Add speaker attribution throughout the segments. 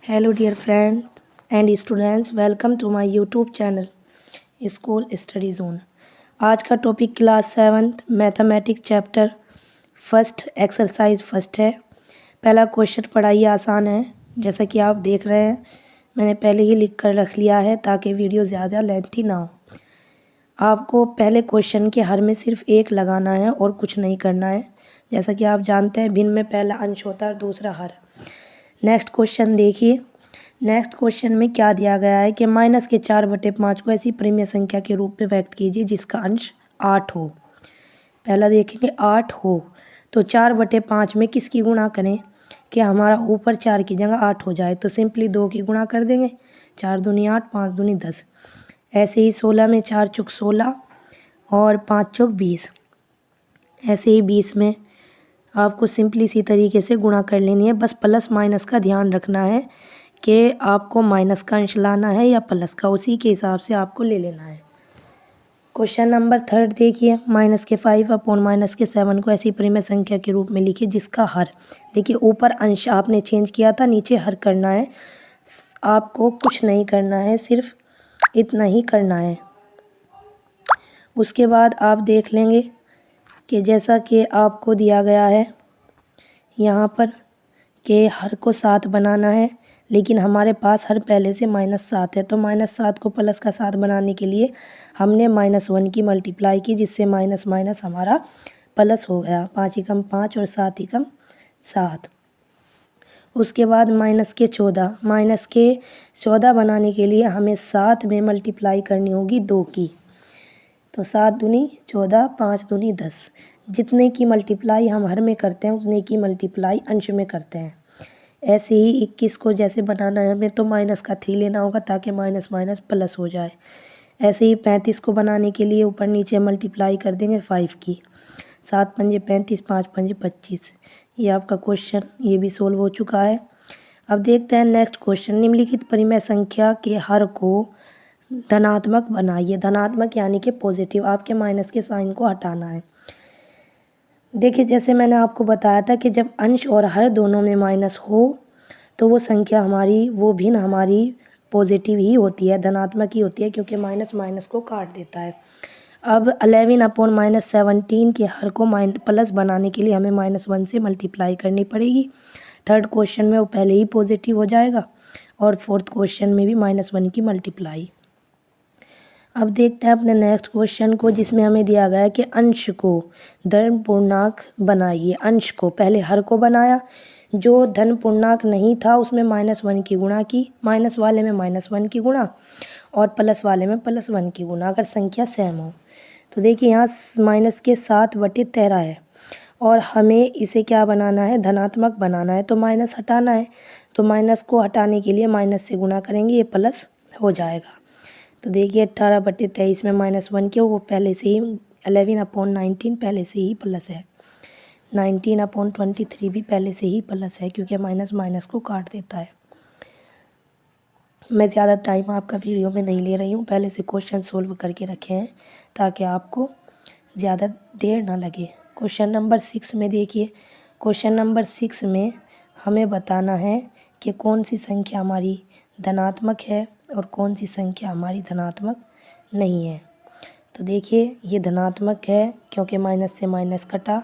Speaker 1: Hello dear friends and students, welcome to my YouTube channel school study zone. आज का topic class 7th mathematics chapter first exercise first है। पहला question पढ़ाई आसान है, जैसा कि आप देख रहे हैं मैंने पहले ही लिख कर रख लिया है ताकि वीडियो ज़्यादा लेंथी ना हो। आपको पहले क्वेश्चन के हर में सिर्फ एक लगाना है और कुछ नहीं करना है। जैसा कि आप जानते हैं भिन्न में पहला अंश होता है और दूसरा हर। नेक्स्ट क्वेश्चन देखिए। नेक्स्ट क्वेश्चन में क्या दिया गया है कि -4/5 को ऐसी परिमेय संख्या के रूप में व्यक्त कीजिए जिसका अंश 8 हो। पहला देखेंगे 8 हो तो 4/5 में किसकी गुणा करें कि हमारा ऊपर 4 की जगह 8 हो जाए, तो सिंपली 2 की गुणा कर देंगे। 4 दूनी 8, 5 दूनी 10। ऐसे ही 16 में 4 चौक 16 और 5 चौक 20। ऐसे ही 20 में आपको सिंपली इसी तरीके से गुणा कर लेनी है। बस प्लस माइनस का ध्यान रखना है कि आपको माइनस का अंश लाना है या प्लस का, उसी के हिसाब से आपको ले लेना है। क्वेश्चन नंबर 3 देखिए। -5/-7 को ऐसी परिमेय संख्या के रूप में लिखिए जिसका हर, देखिए ऊपर अंश आपने चेंज किया था, नीचे हर करना है। आपको कुछ नहीं करना है, सिर्फ इतना ही करना है। उसके बाद आप देख लेंगे कि जैसा कि आपको दिया गया है यहाँ पर कि हर को 7 बनाना है, लेकिन हमारे पास हर पहले से -7 है, तो -7 को प्लस का 7 बनाने के लिए हमने -1 की मल्टीप्लाई की, जिससे माइनस माइनस हमारा प्लस हो गया। 5 एकम 5 और 7 एकम 7। उसके बाद -14 बनाने के लिए हमें 7 में मल्टीप्लाई करनी होगी 2 की, तो 7 दूनी 14, 5 दूनी 10। जितने की मल्टीप्लाई हम हर में करते हैं उतने की मल्टीप्लाई अंश में करते हैं। ऐसे ही 21 को जैसे बनाना है हमें, तो माइनस का 3 लेना होगा ताकि माइनस माइनस प्लस हो जाए। ऐसे ही 35 को बनाने के लिए ऊपर नीचे मल्टीप्लाई कर देंगे 5 की। 7 पंजे 35, 5 पंजे 25। ये आपका क्वेश्चन ये भी सोल्व हो चुका है। अब देखते हैं नेक्स्ट क्वेश्चन। निम्नलिखित परिमेय संख्या के हर को धनात्मक बनाइए। धनात्मक यानी कि पॉजिटिव, आपके माइनस के साइन को हटाना है। देखिए जैसे मैंने आपको बताया था कि जब अंश और हर दोनों में माइनस हो तो वो संख्या हमारी, वो भिन्न हमारी पॉजिटिव ही होती है, धनात्मक ही होती है, क्योंकि माइनस माइनस को काट देता है। अब 11/-17 के हर को प्लस बनाने के लिए हमें -1 से मल्टीप्लाई करनी पड़ेगी। थर्ड क्वेश्चन में वो पहले ही पॉजिटिव हो जाएगा और फोर्थ क्वेश्चन में भी -1 की मल्टीप्लाई। अब देखते हैं अपने नेक्स्ट क्वेश्चन को, जिसमें हमें दिया गया है कि अंश को धन पूर्णांक बनाइए। अंश को पहले हर को बनाया, जो धन पूर्णांक नहीं था उसमें -1 की गुणा की, माइनस वाले में -1 की गुणा और प्लस वाले में +1 की गुणा, अगर संख्या सेम हो। तो देखिए यहाँ -7/13 है और हमें इसे क्या बनाना है, धनात्मक बनाना है, तो माइनस हटाना है। तो माइनस को हटाने के लिए माइनस से गुणा करेंगे, ये प्लस हो जाएगा। तो देखिए 18/23 में -1 क्यों, वो पहले से ही 11/19 पहले से ही प्लस है। 19/23 भी पहले से ही प्लस है, क्योंकि माइनस माइनस को काट देता है। मैं ज़्यादा टाइम आपका वीडियो में नहीं ले रही हूँ, पहले से क्वेश्चन सोल्व करके रखे हैं ताकि आपको ज़्यादा देर ना लगे। क्वेश्चन नंबर 6 में देखिए। क्वेश्चन नंबर 6 में हमें बताना है कि कौन सी संख्या हमारी धनात्मक है और कौन सी संख्या हमारी धनात्मक नहीं है। तो देखिए ये धनात्मक है क्योंकि माइनस से माइनस कटा,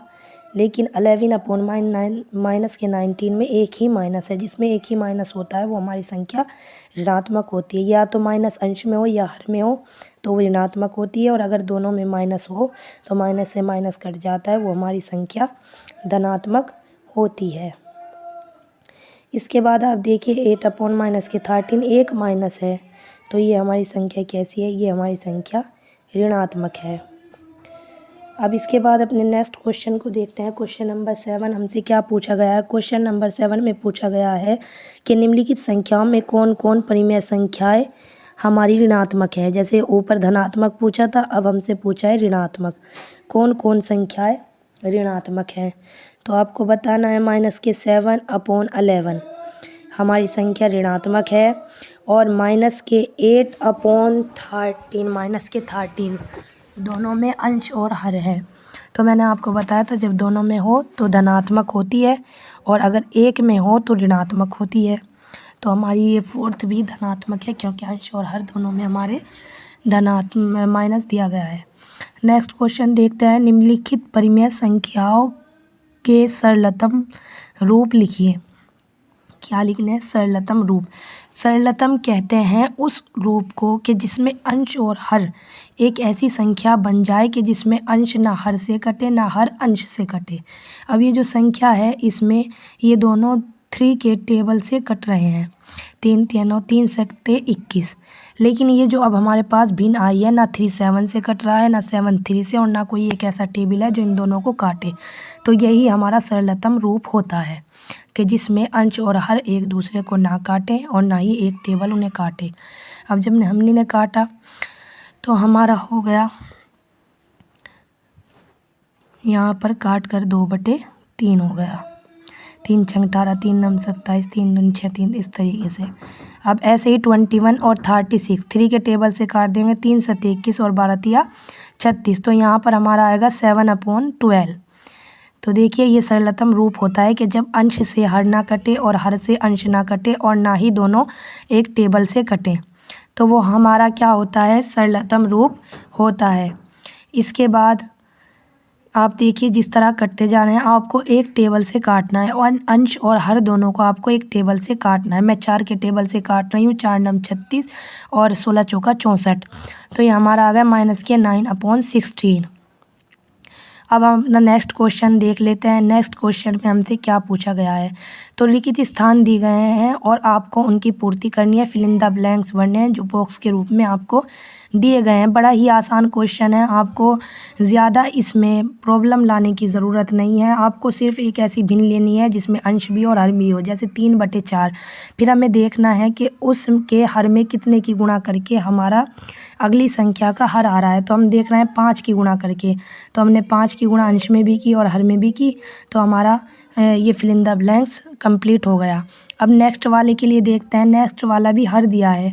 Speaker 1: लेकिन 11/-19 में एक ही माइनस है, जिसमें एक ही माइनस होता है वो हमारी संख्या ऋणात्मक होती है। या तो माइनस अंश में हो या हर में हो तो वो ऋणात्मक होती है, और अगर दोनों में माइनस हो तो माइनस से माइनस कट जाता है, वो हमारी संख्या धनात्मक होती है। इसके बाद आप देखिए 8/-13 एक माइनस है, तो ये हमारी संख्या कैसी है, ये हमारी संख्या ऋणात्मक है। अब इसके बाद अपने नेक्स्ट क्वेश्चन को देखते हैं। क्वेश्चन नंबर 7 हमसे क्या पूछा गया है। क्वेश्चन नंबर 7 में पूछा गया है कि निम्नलिखित संख्याओं में कौन कौन परिमेय संख्याएं हमारी ऋणात्मक है। जैसे ऊपर धनात्मक पूछा था, अब हमसे पूछा है ऋणात्मक। कौन कौन संख्याएं ऋणात्मक हैं, तो आपको बताना है -7/11 हमारी संख्या ऋणात्मक है, और -8/13 दोनों में अंश और हर है। तो मैंने आपको बताया था जब दोनों में हो तो धनात्मक होती है, और अगर एक में हो तो ऋणात्मक होती है। तो हमारी ये फोर्थ भी धनात्मक है क्योंकि अंश और हर दोनों में हमारे धनात्मक माइनस दिया गया है। नेक्स्ट क्वेश्चन देखते हैं, निम्नलिखित परिमेय संख्याओं के सरलतम रूप लिखिए। क्या लिखना है? सरलतम रूप। सरलतम कहते हैं उस रूप को कि जिसमें अंश और हर एक ऐसी संख्या बन जाए कि जिसमें अंश ना हर से कटे ना हर अंश से कटे। अब ये जो संख्या है इसमें ये दोनों 3 के टेबल से कट रहे हैं। 3 3 3 सकते 21, लेकिन ये जो अब हमारे पास भिन्न आई है ना 3 7 से कट रहा है ना 7 3 से, और ना कोई एक ऐसा टेबल है जो इन दोनों को काटे। तो यही हमारा सरलतम रूप होता है कि जिसमें अंश और हर एक दूसरे को ना काटे और ना ही एक टेबल उन्हें काटे। अब जब हमने ने काटा तो हमारा हो गया यहाँ पर काट कर 2/3 हो गया। 3 छंग 18, 3 नम 27, 3 दूनी 6, 3 इस तरीके से। अब ऐसे ही 21 और 36 3 के टेबल से काट देंगे। 3 7 21 और 12 तिया 36, तो यहाँ पर हमारा आएगा 7/12। तो देखिए ये सरलतम रूप होता है कि जब अंश से हर ना कटे और हर से अंश ना कटे और ना ही दोनों एक टेबल से कटे, तो वो हमारा क्या होता है? सरलतम रूप होता है। इसके बाद आप देखिए जिस तरह कटते जा रहे हैं आपको एक टेबल से काटना है और अंश और हर दोनों को आपको एक टेबल से काटना है। मैं 4 के टेबल से काट रही हूँ। 4 नम 36 और 16 चौका 64, तो ये हमारा आ गया -9/16। अब हम अपना नेक्स्ट क्वेश्चन देख लेते हैं। नेक्स्ट क्वेश्चन में हमसे क्या पूछा गया है, तो लिखित स्थान दिए गए हैं और आपको उनकी पूर्ति करनी है। फिल इन द ब्लैंक्स भरने हैं जो बॉक्स के रूप में आपको दिए गए हैं। बड़ा ही आसान क्वेश्चन है, आपको ज़्यादा इसमें प्रॉब्लम लाने की ज़रूरत नहीं है। आपको सिर्फ एक ऐसी भिन्न लेनी है जिसमें अंश भी और हर भी हो, जैसे 3/4। फिर हमें देखना है कि उसके हर में कितने की गुणा करके हमारा अगली संख्या का हर आ रहा है। तो हम देख रहे हैं 5 की गुणा करके, तो हमने 5 की गुणा अंश में भी की और हर में भी की, तो हमारा ये fill in the blanks complete हो गया। अब नेक्स्ट वाले के लिए देखते हैं। नेक्स्ट वाला भी हर दिया है,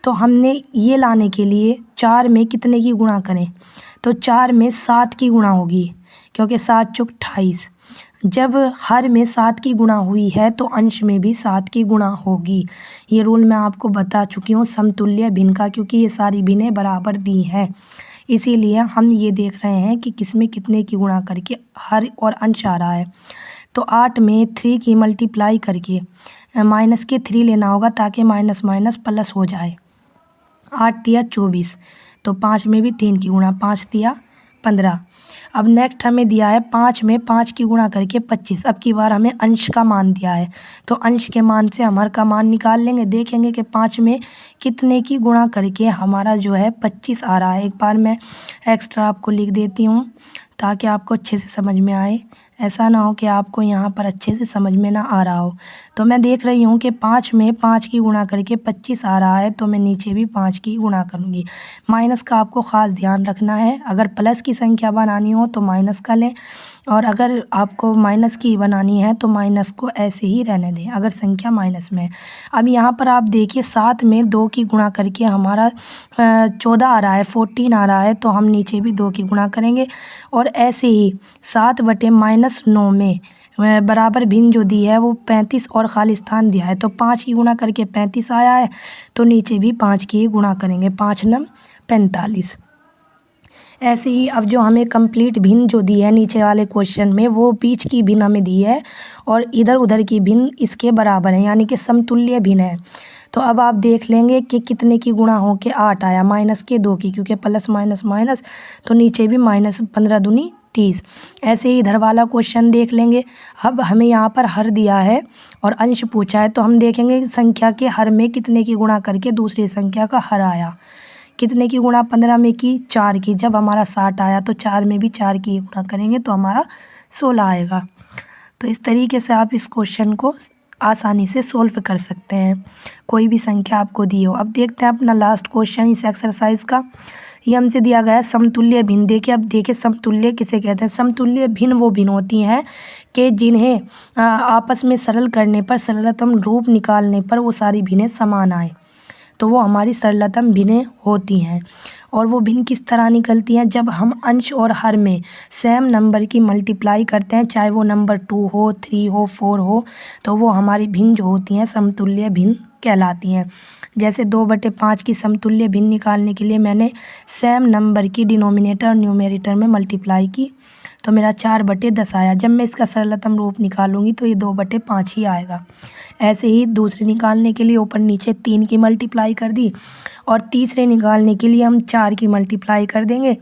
Speaker 1: तो हमने ये लाने के लिए 4 में कितने की गुणा करें, तो 4 में 7 की गुणा होगी क्योंकि 7 चौक 28। जब हर में 7 की गुणा हुई है तो अंश में भी 7 की गुणा होगी। ये रूल मैं आपको बता चुकी हूँ समतुल्य भिन्न का, क्योंकि ये सारी भिन्नें बराबर दी हैं, इसीलिए हम ये देख रहे हैं कि किसमें कितने की गुणा करके हर और अंश आ रहा है। तो 8 में 3 की मल्टीप्लाई करके माइनस के 3 लेना होगा ताकि माइनस माइनस प्लस हो जाए। 8 तिया 24, तो 5 में भी 3 की गुणा, 5 तिया 15। अब नेक्स्ट हमें दिया है 5 में 5 की गुणा करके 25। अब की बार हमें अंश का मान दिया है, तो अंश के मान से हमारे का मान निकाल लेंगे। देखेंगे कि 5 में कितने की गुणा करके हमारा जो है 25 आ रहा है। एक बार मैं एक्स्ट्रा आपको लिख देती हूँ ताकि आपको अच्छे से समझ में आए। ऐसा ना हो कि आपको यहाँ पर अच्छे से समझ में ना आ रहा हो। तो मैं देख रही हूँ कि 5 में 5 की गुणा करके 25 आ रहा है, तो मैं नीचे भी 5 की गुणा करूँगी। माइनस का आपको ख़ास ध्यान रखना है। अगर प्लस की संख्या बनानी हो तो माइनस का लें, और अगर आपको माइनस की बनानी है तो माइनस को ऐसे ही रहने दें अगर संख्या माइनस में है। अब यहाँ पर आप देखिए 7 में 2 की गुणा करके हमारा 14 आ रहा है, 14 आ रहा है, तो हम नीचे भी 2 की गुणा करेंगे। और ऐसे ही 7/-9 में बराबर भिन्न जो दी है वो 35 और खाली स्थान दिया है, तो 5 की गुणा करके 35 आया है, तो नीचे भी 5 की गुणा करेंगे। 5 नम 45। ऐसे ही अब जो हमें कंप्लीट भिन्न जो दी है नीचे वाले क्वेश्चन में, वो बीच की भिन्न हमें दी है और इधर उधर की भिन्न इसके बराबर है, यानी कि समतुल्य भिन्न है। तो अब आप देख लेंगे कि कितने की गुणा हो के 8 आया, माइनस के 2 की, क्योंकि प्लस माइनस माइनस, तो नीचे भी माइनस 15 दूनी 30। ऐसे ही इधर वाला क्वेश्चन देख लेंगे। अब हमें यहाँ पर हर दिया है और अंश पूछा है, तो हम देखेंगे संख्या के हर में कितने की गुणा करके दूसरी संख्या का हर आया। कितने की गुणा? 15 में की 4 की। जब हमारा 60 आया तो 4 में भी 4 की गुणा करेंगे तो हमारा 16 आएगा। तो इस तरीके से आप इस क्वेश्चन को आसानी से सोल्व कर सकते हैं, कोई भी संख्या आपको दी हो। अब देखते हैं अपना लास्ट क्वेश्चन इस एक्सरसाइज का। ये हमसे दिया गया है समतुल्य भिन्न। देखिए, अब देखिए समतुल्य किसे कहते हैं। समतुल्य भिन्न वो भिन्न होती हैं कि जिन्हें आपस में सरल करने पर, सरलतम रूप निकालने पर वो सारी भिन्नें समान आए, तो वो हमारी सरलतम भिन्नें होती हैं। और वो भिन्न किस तरह निकलती हैं, जब हम अंश और हर में सेम नंबर की मल्टीप्लाई करते हैं, चाहे वो नंबर 2 हो, 3 हो, 4 हो, तो वो हमारी भिन्न जो होती हैं समतुल्य भिन्न कहलाती हैं। जैसे 2/5 की समतुल्य भिन्न निकालने के लिए मैंने सेम नंबर की डिनोमिनेटर और न्यूमरेटर में मल्टीप्लाई की, तो मेरा 4/10 आया। जब मैं इसका सरलतम रूप निकालूंगी तो ये 2/5 ही आएगा। ऐसे ही दूसरे निकालने के लिए ऊपर नीचे 3 की मल्टीप्लाई कर दी, और तीसरे निकालने के लिए हम 4 की मल्टीप्लाई कर देंगे।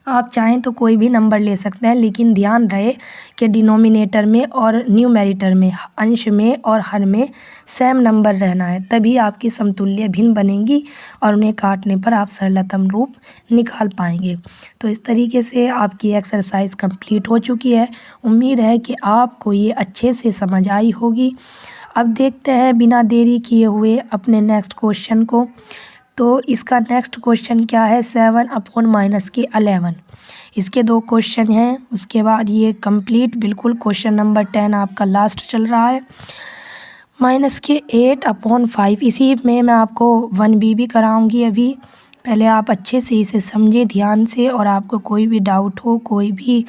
Speaker 1: आप चाहें तो कोई भी नंबर ले सकते हैं, लेकिन ध्यान रहे कि डिनोमिनेटर में और न्यूमरेटर में, अंश में और हर में सेम नंबर रहना है, तभी आपकी समतुल्य भिन्न बनेगी और उन्हें काटने पर आप सरलतम रूप निकाल पाएंगे। तो इस तरीके से आपकी एक्सरसाइज कंप्लीट हो चुकी है। उम्मीद है कि आपको ये अच्छे से समझ आई होगी। अब देखते हैं बिना देरी किए हुए अपने नेक्स्ट क्वेश्चन को। तो इसका नेक्स्ट क्वेश्चन क्या है, 7/-11। इसके 2 क्वेश्चन हैं, उसके बाद ये कंप्लीट बिल्कुल क्वेश्चन नंबर 10 आपका लास्ट चल रहा है। -8/5, इसी में मैं आपको 1b भी कराऊंगी अभी। पहले आप अच्छे से इसे समझें ध्यान से, और आपको कोई भी डाउट हो, कोई भी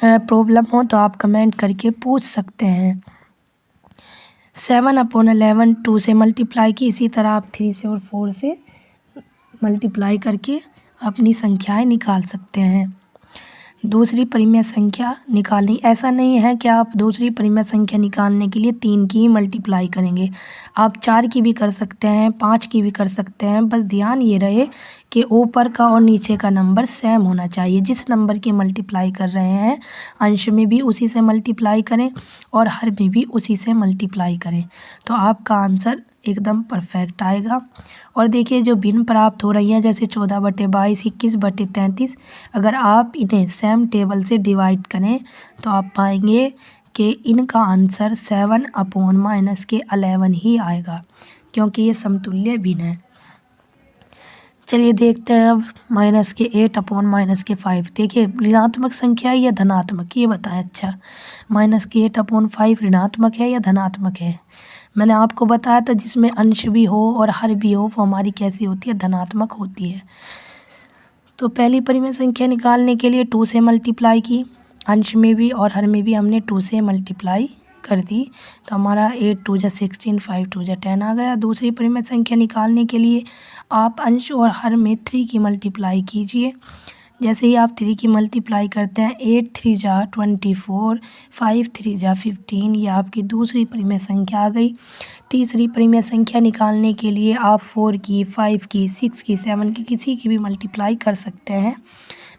Speaker 1: प्रॉब्लम हो तो आप कमेंट करके पूछ सकते हैं। 7/11 2 से मल्टीप्लाई की, इसी तरह आप 3 से और 4 से मल्टीप्लाई करके अपनी संख्याएं निकाल सकते हैं। दूसरी परिमेय संख्या निकालनी, ऐसा नहीं है कि आप दूसरी परिमेय संख्या निकालने के लिए 3 की ही मल्टीप्लाई करेंगे, आप 4 की भी कर सकते हैं, 5 की भी कर सकते हैं। बस ध्यान ये रहे कि ऊपर का और नीचे का नंबर सेम होना चाहिए। जिस नंबर की मल्टीप्लाई कर रहे हैं अंश में भी उसी से मल्टीप्लाई करें और हर में भी उसी से मल्टीप्लाई करें, तो आपका आंसर एकदम परफेक्ट आएगा। और देखिए जो भिन्न प्राप्त हो रही हैं, जैसे 14/22, 21/33, अगर आप इन्हें सेम टेबल से डिवाइड करें तो आप पाएंगे कि इनका आंसर 7/-11 ही आएगा, क्योंकि ये समतुल्य भिन्न है। चलिए देखते हैं अब -8/-5। देखिए ऋणात्मक संख्या है या धनात्मक, ये बताएं। अच्छा, -8/5 ऋणात्मक है या धनात्मक है? मैंने आपको बताया था जिसमें अंश भी हो और हर भी हो वो हमारी कैसी होती है, धनात्मक होती है। तो पहली परिमेय संख्या निकालने के लिए 2 से मल्टीप्लाई की, अंश में भी और हर में भी हमने 2 से मल्टीप्लाई कर दी, तो हमारा 8 2 16, 5 2 10 आ गया। दूसरी परिमेय संख्या निकालने के लिए आप अंश और हर में 3 की मल्टीप्लाई कीजिए। जैसे ही आप 3 की मल्टीप्लाई करते हैं, 8 3 24, 5 3 15, ये आपकी दूसरी परिमेय संख्या आ गई। तीसरी परिमेय संख्या निकालने के लिए आप 4 की, 5 की, 6 की, 7 की, किसी की भी मल्टीप्लाई कर सकते हैं,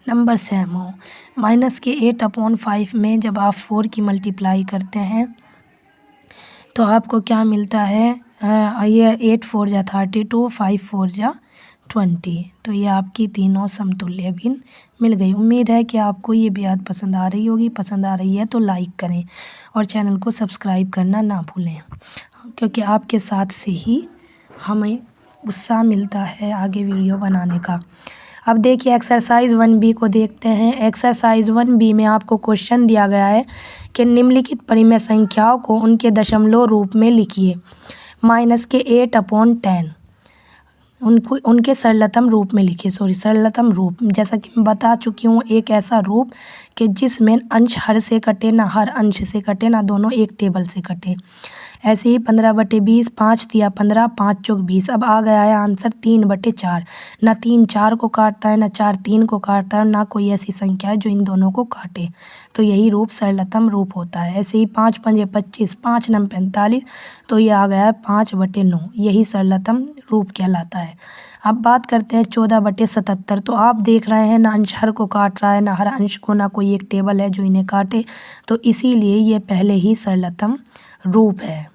Speaker 1: नंबर सेम हो। -8/5 में जब आप 4 की मल्टीप्लाई करते हैं तो आपको क्या मिलता है, ये 8 4 32, 5 4 20, तो ये आपकी तीनों समतुल्य भिन्न मिल गई। उम्मीद है कि आपको ये बेहद पसंद आ रही होगी। पसंद आ रही है तो लाइक करें और चैनल को सब्सक्राइब करना ना भूलें, क्योंकि आपके साथ से ही हमें उत्साह मिलता है आगे वीडियो बनाने का। अब देखिए एक्सरसाइज 1b को देखते हैं। एक्सरसाइज 1b में आपको क्वेश्चन दिया गया है कि निम्नलिखित परिमेय संख्याओं को उनके दशमलव रूप में लिखिए। -8/10 उनको उनके सरलतम रूप में लिखिए। सरलतम रूप, जैसा कि मैं बता चुकी हूँ, एक ऐसा रूप कि जिसमें अंश हर से कटे, ना हर अंश से कटे, ना दोनों एक टेबल से कटे। ऐसे ही 15/20, 5 दिया 15, 5 चौक 20। अब आ गया है आंसर 3/4। ना 3 4 को काटता है, ना 4 3 को काटता है, ना कोई ऐसी संख्या है जो इन दोनों को काटे, तो यही रूप सरलतम रूप होता है। ऐसे ही 5 5 25, 5 9 45, तो ये आ गया है 5/9, यही सरलतम रूप कहलाता है। अब बात करते हैं 14/77। तो आप देख रहे हैं ना अंश हर को काट रहा है, ना हर अंश को, ना कोई एक टेबल है जो इन्हें काटे, तो इसीलिए ये पहले ही सरलतम रूप है।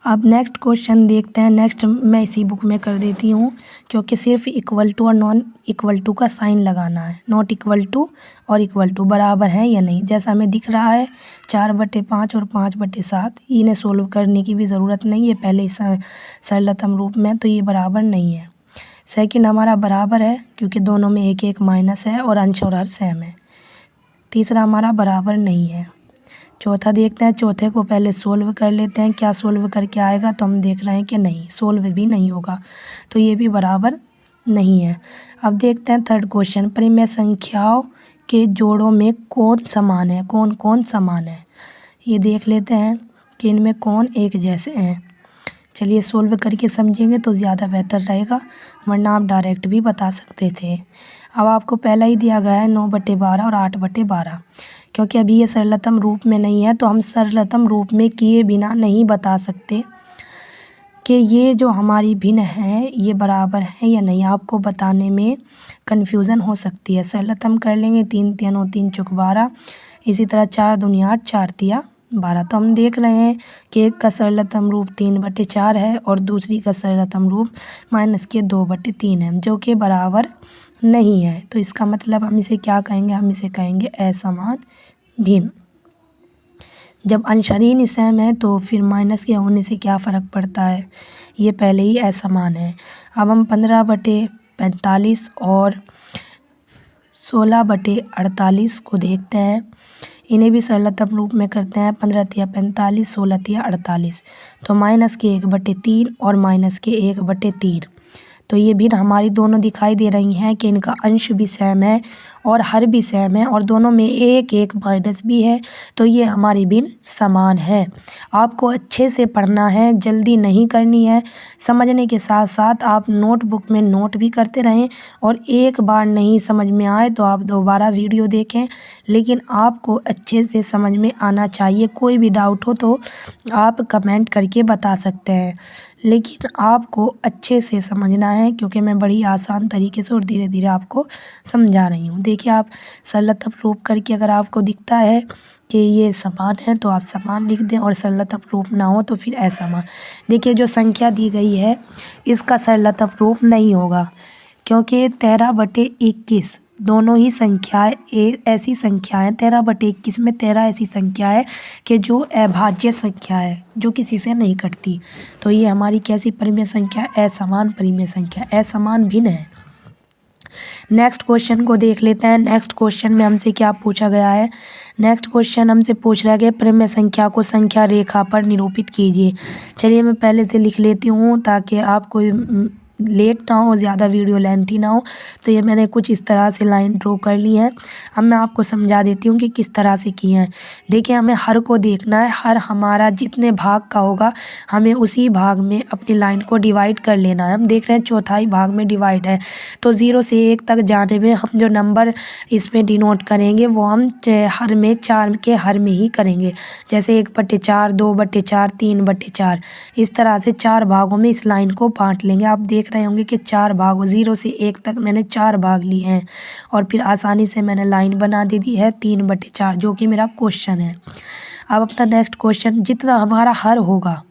Speaker 1: अब नेक्स्ट क्वेश्चन देखते हैं। नेक्स्ट मैं इसी बुक में कर देती हूँ, क्योंकि सिर्फ इक्वल टू और नॉन इक्वल टू का साइन लगाना है। नॉट इक्वल टू और इक्वल टू बराबर है या नहीं, जैसा हमें दिख रहा है 4/5 और 5/7, इन्हें सोल्व करने की भी ज़रूरत नहीं है पहले ही सरलतम रूप में, तो ये बराबर नहीं है। सेकंड हमारा बराबर है क्योंकि दोनों में एक एक माइनस है और अंश और हर सेम है। तीसरा हमारा बराबर नहीं है। चौथा देखते हैं, चौथे को पहले सोल्व कर लेते हैं, क्या सोल्व करके आएगा, तो हम देख रहे हैं कि नहीं, सोल्व भी नहीं होगा, तो ये भी बराबर नहीं है। अब देखते हैं थर्ड क्वेश्चन, परिमेय संख्याओं के जोड़ों में कौन समान है, कौन कौन समान है, ये देख लेते हैं कि इनमें कौन एक जैसे हैं। चलिए सोल्व करके समझेंगे तो ज़्यादा बेहतर रहेगा, वरना आप डायरेक्ट भी बता सकते थे। अब आपको पहला ही दिया गया है 9/12 और 8/12। क्योंकि अभी ये सरलतम रूप में नहीं है तो हम सरलतम रूप में किए बिना नहीं बता सकते कि ये जो हमारी भिन्न है ये बराबर है या नहीं। आपको बताने में कन्फ्यूज़न हो सकती है। सरलतम कर लेंगे, 3 × 9 3 × 12, इसी तरह 4 दूनी 8 4 × 12। तो हम देख रहे हैं कि एक का सरलतम रूप 3/4 है और दूसरी का सरलतम रूप -2/3 है, जो कि बराबर नहीं है। तो इसका मतलब हम इसे क्या कहेंगे, हम इसे कहेंगे असमान भिन्न। जब अंशारीन सेम है तो फिर माइनस के होने से क्या फ़र्क पड़ता है, ये पहले ही असमान है। अब हम 15/45 और 16/48 को देखते हैं, इन्हें भी सरलतम रूप में करते हैं। 15 × 45, 16 × 48, तो -1/3 और -1/3। तो ये भिन्न हमारी दोनों दिखाई दे रही हैं कि इनका अंश भी सेम है और हर भी सेम है और दोनों में एक एक माइनस भी है, तो ये हमारी भिन्न समान है। आपको अच्छे से पढ़ना है, जल्दी नहीं करनी है। समझने के साथ साथ आप नोटबुक में नोट भी करते रहें और एक बार नहीं समझ में आए तो आप दोबारा वीडियो देखें, लेकिन आपको अच्छे से समझ में आना चाहिए। कोई भी डाउट हो तो आप कमेंट करके बता सकते हैं, लेकिन आपको अच्छे से समझना है, क्योंकि मैं बड़ी आसान तरीके से और धीरे धीरे आपको समझा रही हूँ। देखिए आप सरलतम रूप करके अगर आपको दिखता है कि ये समान है तो आप समान लिख दें, और सरलतम रूप ना हो तो फिर असमान। देखिए जो संख्या दी गई है इसका सरलतम रूप नहीं होगा, क्योंकि 13/21 दोनों ही संख्याएँ ऐसी संख्याएँ 13/21 में 13 ऐसी संख्या है कि जो अभाज्य संख्या है, जो किसी से नहीं कटती। तो ये हमारी कैसी परिमेय संख्या, असमान परिमेय संख्या, असमान भिन्न है। नेक्स्ट क्वेश्चन को देख लेते हैं। नेक्स्ट क्वेश्चन में हमसे क्या पूछा गया है, नेक्स्ट क्वेश्चन हमसे पूछ रहा है कि परिमेय संख्या को संख्या रेखा पर निरूपित कीजिए। चलिए मैं पहले से लिख लेती हूँ ताकि आपको लेट ना हो, ज़्यादा वीडियो लेंथी ना हो। तो ये मैंने कुछ इस तरह से लाइन ड्रॉ कर ली है। अब मैं आपको समझा देती हूँ कि किस तरह से किए हैं। देखिए हमें हर को देखना है, हर हमारा जितने भाग का होगा हमें उसी भाग में अपनी लाइन को डिवाइड कर लेना है। हम देख रहे हैं चौथाई भाग में डिवाइड है, तो 0 से 1 तक जाने में हम जो नंबर इसमें डिनोट करेंगे वो हम हर में 4 के हर में ही करेंगे। जैसे 1/4, 2/4, 3/4, इस तरह से 4 भागों में इस लाइन को बांट लेंगे। आप देख रहे होंगे कि 4 भाग, 0 से 1 तक मैंने 4 भाग लिए हैं और फिर आसानी से मैंने लाइन बना दी है 3/4, जो कि मेरा क्वेश्चन है। अब अपना नेक्स्ट क्वेश्चन, जितना हमारा हर होगा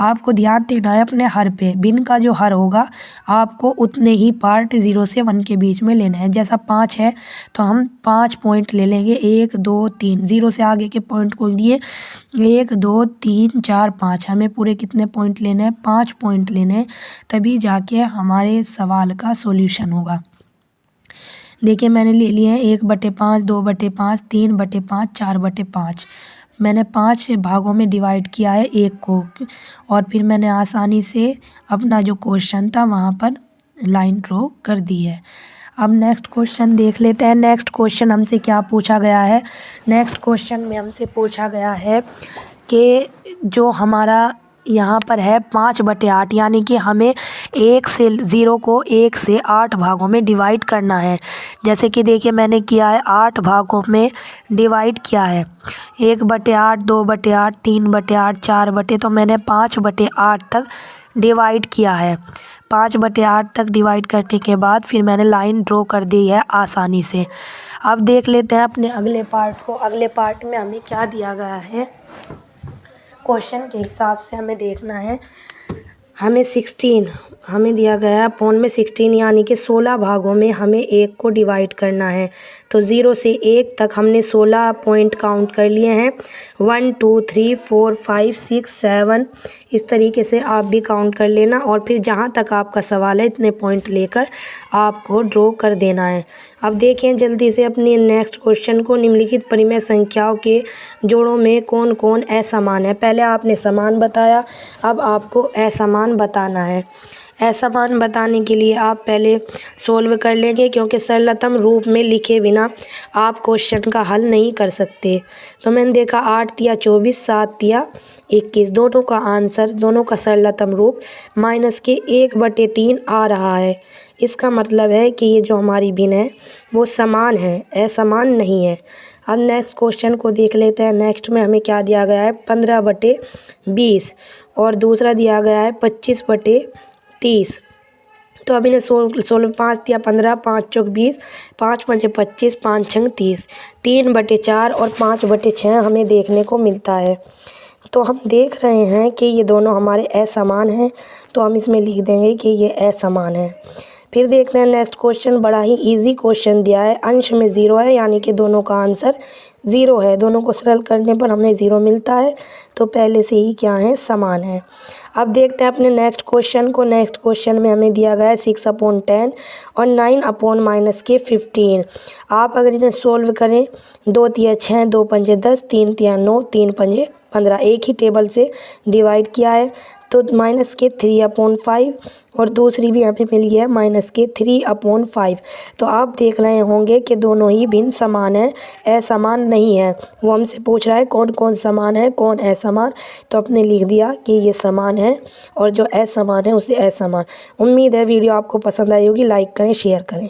Speaker 1: आपको ध्यान देना है अपने हर पे। भिन्न का जो हर होगा आपको उतने ही पार्ट 0 से 1 के बीच में लेना है। जैसा 5 है तो हम 5 पॉइंट ले लेंगे, 1 2 3, 0 से आगे के पॉइंट को लिए 1 2 3 4 5, हमें पूरे कितने पॉइंट लेने हैं, 5 पॉइंट लेने हैं, तभी जाके हमारे सवाल का सॉल्यूशन होगा। देखिए मैंने ले लिए हैं 1/5, 2/5, 3/5, 4/5। मैंने 5 भागों में डिवाइड किया है 1 को, और फिर मैंने आसानी से अपना जो क्वेश्चन था वहाँ पर लाइन ड्रॉ कर दी है। अब नेक्स्ट क्वेश्चन देख लेते हैं। नेक्स्ट क्वेश्चन हमसे क्या पूछा गया है, नेक्स्ट क्वेश्चन में हमसे पूछा गया है कि जो हमारा यहाँ पर है 5/8, यानी कि हमें 1 से 0 को 1 से 8 भागों में डिवाइड करना है। जैसे कि देखिए मैंने किया है 8 भागों में डिवाइड किया है, 1/8, 2/8, 3/8, 4/8, तो मैंने 5/8 तक डिवाइड किया है। 5/8 तक डिवाइड करने के बाद फिर मैंने लाइन ड्रॉ कर दी है आसानी से। अब देख लेते हैं अपने अगले पार्ट को। अगले पार्ट में हमें क्या दिया गया है, क्वेश्चन के हिसाब से हमें देखना है। हमें 16 हमें दिया गया है, पौन में 16, यानी कि 16 भागों में हमें 1 को डिवाइड करना है। तो 0 से 1 तक हमने 16 पॉइंट काउंट कर लिए हैं। 1 2 3 4 5 6 7 इस तरीके से आप भी काउंट कर लेना और फिर जहाँ तक आपका सवाल है इतने पॉइंट लेकर आपको ड्रॉ कर देना है। अब देखें जल्दी से अपने नेक्स्ट क्वेश्चन को। निम्नलिखित परिमेय संख्याओं के जोड़ों में कौन कौन असमान है। पहले आपने समान बताया, अब आपको असमान बताना है। असमान बताने के लिए आप पहले सोल्व कर लेंगे, क्योंकि सरलतम रूप में लिखे बिना आप क्वेश्चन का हल नहीं कर सकते। तो मैंने देखा 8 तिया 24, 7 तिया 21, दोनों का आंसर, दोनों का सरलतम रूप -1/3 आ रहा है। इसका मतलब है कि ये जो हमारी भिन्न है वो समान है, असमान नहीं है। अब नेक्स्ट क्वेश्चन को देख लेते हैं। नेक्स्ट में हमें क्या दिया गया है, 15/20 और दूसरा दिया गया है 25/30। तो अब इन्हें 5 तिया 15, 5 चौक 20, 5 पंजे 25, 5 छंग 30, 3/4 और 5/6 हमें देखने को मिलता है। तो हम देख रहे हैं कि ये दोनों हमारे असमान हैं, तो हम इसमें लिख देंगे कि ये असमान है। फिर देखते हैं नेक्स्ट क्वेश्चन, बड़ा ही इजी क्वेश्चन दिया है। अंश में 0 है, यानी कि दोनों का आंसर 0 है। दोनों को सरल करने पर हमें 0 मिलता है, तो पहले से ही क्या है, समान है। अब देखते हैं अपने नेक्स्ट क्वेश्चन को। नेक्स्ट क्वेश्चन में हमें दिया गया है 6/10 और 9/-15। आप अगर इन्हें सोल्व करें, 2 तिया 6, 2 पंजे 10, 3 तिया 9, 3 पंजे 15, एक ही टेबल से डिवाइड किया है। तो -3/5 और दूसरी भी यहाँ पे मिली है -3/5। तो आप देख रहे होंगे कि दोनों ही भिन्न समान है, असमान नहीं है। वो हमसे पूछ रहा है कौन कौन समान है, कौन असमान, तो आपने लिख दिया कि ये समान है और जो असमान है उसे असमान। उम्मीद है वीडियो आपको पसंद आई होगी। लाइक करें, शेयर करें।